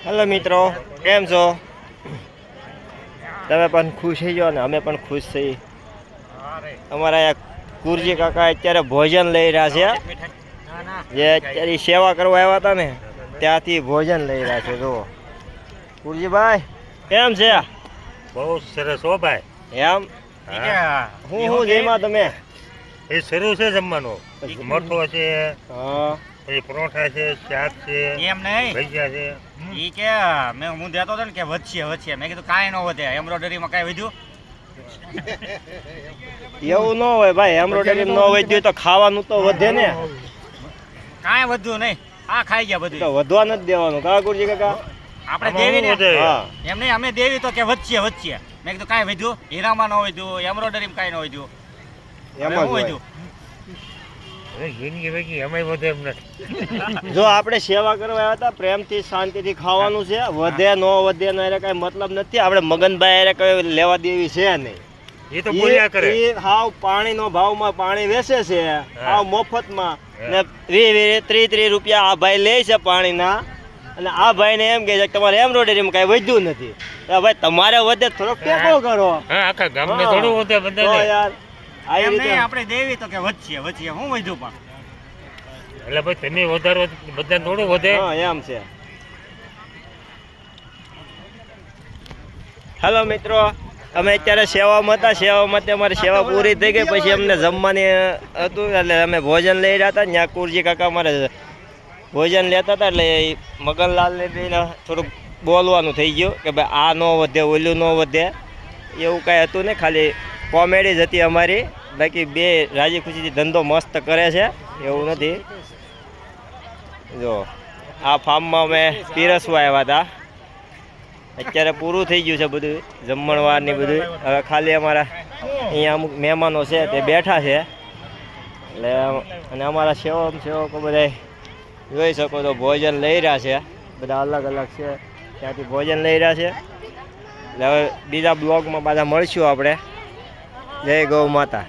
Hello મિત્રો, કેમ છો? તમે પણ ખુશ થઈ જાઓ ને અમે પણ ખુશ છીએ. અમારા કુરજી કાકા અત્યારે ભોજન લઈ રહ્યા છે. જે અત્યારે સેવા કરવા આવ્યા હતા ને ત્યાંથી ભોજન લઈ રહ્યા છે. જુઓ કુરજીભાઈ, કેમ છે? બહુ સરસ હો ભાઈ. એમ હું જેમાં તમે એ શરૂ છે જમવાનું. મઠો છે, હા, પછી પરોઠા છે, શાક છે, એમ નહીં ભજીયા છે. ઈ કે હું દેતો હતો ને કે વધશે મેં કીધું કાંઈ ન વધે એમ્બ્રોઇડરીમાં કાંઈ વધ્યું એવું ન હોય ભાઈ. એમ્બ્રોઇડરી ન વધ્યું તો ખાવાનું તો વધે ને. કાંઈ વધ્યું નહીં. આ ખાઈ ગયા તો બધું. વધવા નથી દેવાનું કા કુરજી કાકા? આપણે આમાં દેવી ને શું વધે? હા, એમ નહીં અમે દેવી તો કે વધશે મેં કીધું કાંઈ વધ્યું હીરામાં ન વધ્યું એમ્બ્રોઇડરીમાં કાંઈ ન વધ્યું એમ જ શું હોય. વધ્યું હવે જિંદગી વેગી અમે વધે એમ નથી. જો આપણે સેવા કરવા આવ્યા હતા, પ્રેમથી શાંતિથી ખાવાનું છે. વધે ન વધે એનો એને કઈ મતલબ નથી. આપણે મગનભાઈ એને કઈ લેવા દેવી છે નહીં. એ તો બોલ્યા કરે. ઈ હાવ પાણીનો ભાવમાં પાણી વેચે છે, હાવ મફતમાં. ને 20-30 રૂપિયા આ ભાઈ લે છે પાણીના. અને આ ભાઈને એમ કહે છે કે તમારે એમ્બ્રોઇડરીમાં કઈ વધ્યું નથી. ભાઈ તમારે વધે થોડોક ટેકો કરો. હા, આખા ગામને થોડું વધે તો બધાને. યાર આવી એમ નહીં રીતે આપણે દેવી તો કે વધશે શું વધ્યું પણ એટલે ભાઈ તમે વધારો બધાને થોડું વધે. હા, એમ છે. હેલો મિત્રો, અમે અત્યારે સેવામાં હતા. સેવામાં અમારી સેવા પૂરી થઈ ગઈ. પછી અમને જમવાની હતું એટલે અમે ભોજન લઈ રહ્યા હતા. ત્યાં કુરજી કાકા અમારે ભોજન લેતા હતા એટલે મગનલાલને બેને થોડુંક બોલવાનું થઈ ગયું કે ભાઈ આ ન વધે, ઓલું ન વધે. એવું કાંઈ હતું ને, ખાલી કોમેડી જ હતી અમારી. બાકી બે રાજી ખુશીથી ધંધો મસ્ત કરે છે, એવું નથી. જો આ ફાર્મમાં અમે પીરસવા આવ્યા હતા. અત્યારે પૂરું થઈ ગયું છે બધું જમણવારની બધું. હવે ખાલી અમારા અહીંયા અમુક મહેમાનો છે તે બેઠા છે. એટલે અને અમારા સેવકો બધા જોઈ શકો તો ભોજન લઈ રહ્યા છે. બધા અલગ અલગ છે, ત્યાંથી ભોજન લઈ રહ્યા છે. એટલે હવે બીજા બ્લોગમાં પાછા મળશું આપણે. જય ગૌ માતા.